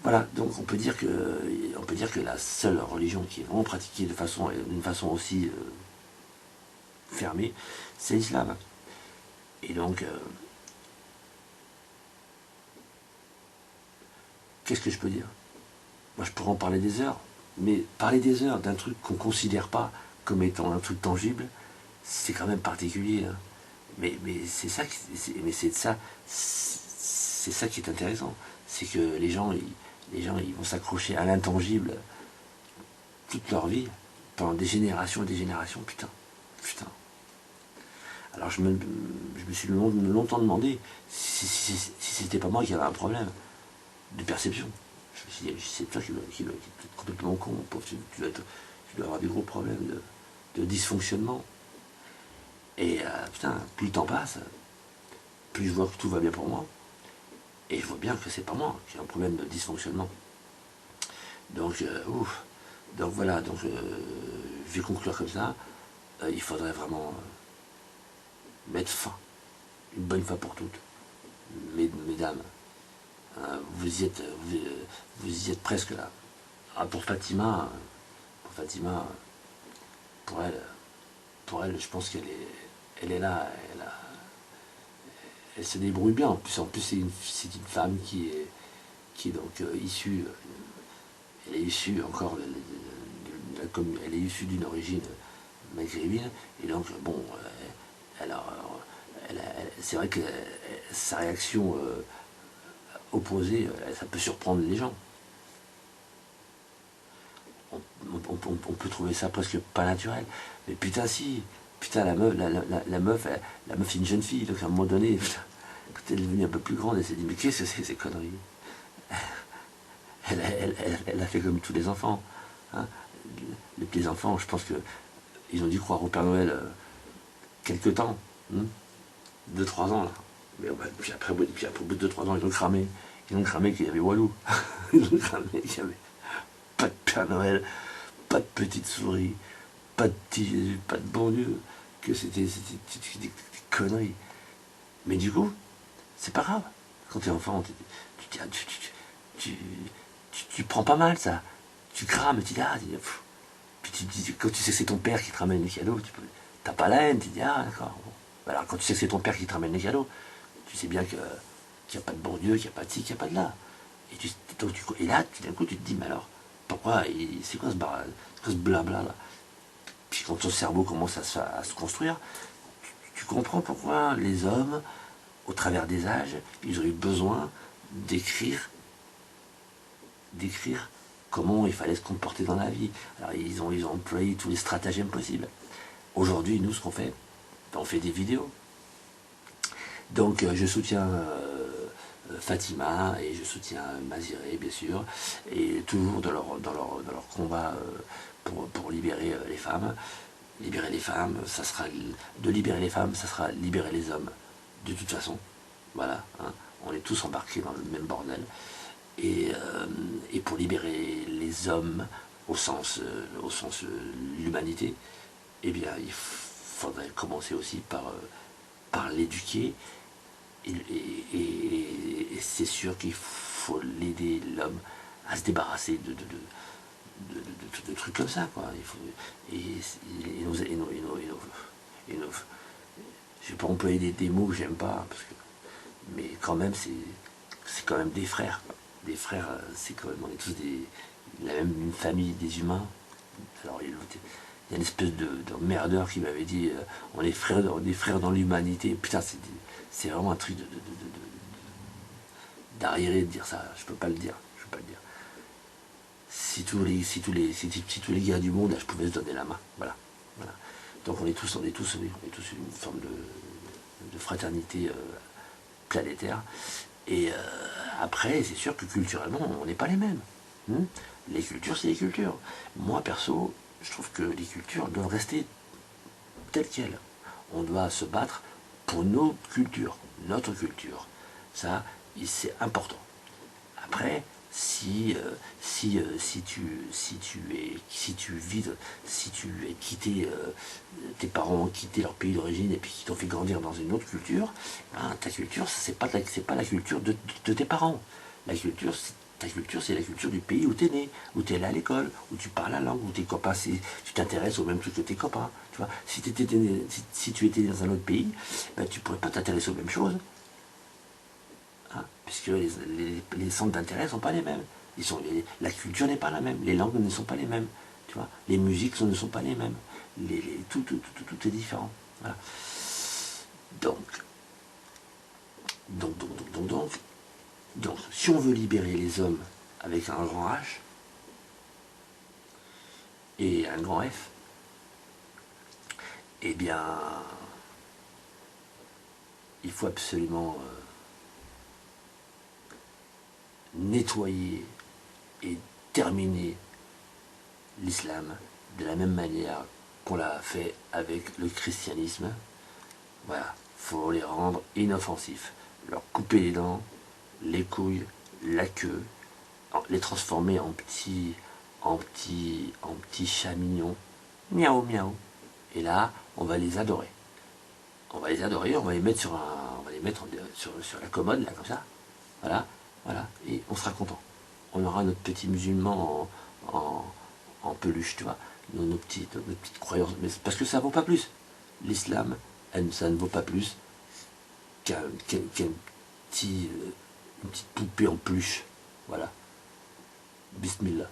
A: Voilà, donc on peut dire que la seule religion qui est vraiment pratiquée d'une façon aussi fermée, c'est l'islam. Et donc, qu'est-ce que je peux dire? Moi, je pourrais en parler des heures, mais parler des heures d'un truc qu'on ne considère pas comme étant un truc tangible, c'est quand même particulier. Mais c'est ça, c'est ça qui est intéressant. C'est que les gens, ils vont s'accrocher à l'intangible toute leur vie, pendant des générations et des générations, putain. Alors je me suis longtemps demandé si c'était pas moi qui avait un problème de perception. Je me suis dit, c'est toi qui dois être complètement con, mon pauvre, tu dois avoir des gros problèmes de dysfonctionnement. Et putain, plus le temps passe, plus je vois que tout va bien pour moi. Et je vois bien que c'est pas moi qui ai un problème de dysfonctionnement. Donc, donc voilà, je vais conclure comme ça. Il faudrait vraiment mettre fin, une bonne fois pour toutes. Mesdames, vous y êtes presque là. Ah, pour Fatima, pour elle, je pense elle est là, elle se débrouille bien. En plus c'est une femme qui est donc issue, elle est issue encore, elle est issue d'une origine maghrébine, et donc bon, c'est vrai que sa réaction opposée, ça peut surprendre les gens. On peut trouver ça presque pas naturel, mais putain si, putain la meuf c'est une jeune fille, donc à un moment donné, putain, quand elle est devenue un peu plus grande, elle s'est dit mais qu'est-ce que c'est ces conneries? Elle a fait comme tous les enfants, hein. Les petits enfants, je pense que ils ont dû croire au Père Noël quelque temps, 2-3 ans là. Mais puis après, au bout de 2-3 ans, ils ont cramé qu'il y avait Walou. Ils ont cramé qu'il y avait pas de Père Noël, pas de petite souris, pas de petit Jésus, pas de bon Dieu, que c'était des conneries. Mais du coup, c'est pas grave. Quand t'es enfant, tu prends pas mal ça. Tu crames, tu dis ah, puis quand tu sais que c'est ton père qui te ramène les cadeaux, t'as pas la haine, tu dis ah d'accord. Bon. Alors quand tu sais que c'est ton père qui te ramène les cadeaux, tu sais bien qu'il n'y a pas de bon Dieu, qu'il n'y a pas de ci, qu'il n'y a pas de là. Et là, tout d'un coup, tu te dis mais alors, pourquoi, c'est quoi ce blabla là? Puis quand ton cerveau commence à se construire, tu comprends pourquoi les hommes, au travers des âges, ils ont eu besoin d'écrire comment il fallait se comporter dans la vie. Alors ils ont employé tous les stratagèmes possibles. Aujourd'hui, nous, ce qu'on fait, on fait des vidéos. Donc je soutiens Fatima et je soutiens Maziré, bien sûr, et toujours dans leur combat pour libérer les femmes. Libérer les femmes, ça sera libérer les hommes, de toute façon. Voilà, hein. On est tous embarqués dans le même bordel. Et pour libérer les hommes au sens l'humanité, eh bien il faudrait commencer aussi par l'éduquer, et c'est sûr qu'il faut l'aider, l'homme, à se débarrasser de trucs comme ça, quoi. Je vais pas employer des mots que j'aime pas, mais quand même c'est quand même des frères, quoi. Des frères, c'est quand même, on est tous la même une famille des humains. Alors il y a une espèce de merdeur qui m'avait dit on est frères dans l'humanité. Putain, c'est vraiment un truc d'arriéré de dire ça. Je peux pas le dire. Si tous les gars du monde, là, je pouvais se donner la main. Voilà. Donc on est tous une forme de fraternité planétaire. Et après, c'est sûr que culturellement, on n'est pas les mêmes. Les cultures, c'est les cultures. Moi, perso, je trouve que les cultures doivent rester telles quelles. On doit se battre pour nos cultures, notre culture. Ça, c'est important. Après, si tu es quitté, tes parents ont quitté leur pays d'origine et puis qui t'ont fait grandir dans une autre culture, ben, ta culture, c'est pas la culture de tes parents. Ta culture, c'est la culture du pays où tu es né, où tu es allé à l'école, où tu parles la langue, où tes copains, tu t'intéresses au même truc que tes copains. Tu vois, si tu étais dans un autre pays, ben, tu pourrais pas t'intéresser aux mêmes choses. Puisque les centres d'intérêt ne sont pas les mêmes. La culture n'est pas la même, les langues ne sont pas les mêmes, tu vois, les musiques ne sont pas les mêmes, tout est différent. Voilà. Donc, si on veut libérer les hommes avec un grand H et un grand F, eh bien, il faut absolument nettoyer et terminer l'islam de la même manière qu'on l'a fait avec le christianisme. Voilà, faut les rendre inoffensifs, leur couper les dents, les couilles, la queue, les transformer en petits chats mignons, miaou miaou. Et là, on va les adorer. On va les adorer, on va les mettre sur la commode là comme ça. Voilà, et on sera content. On aura notre petit musulman en peluche, tu vois, nos petites croyances, mais parce que ça vaut pas plus. L'islam, ça ne vaut pas plus qu'une petite poupée en peluche. Voilà. Bismillah.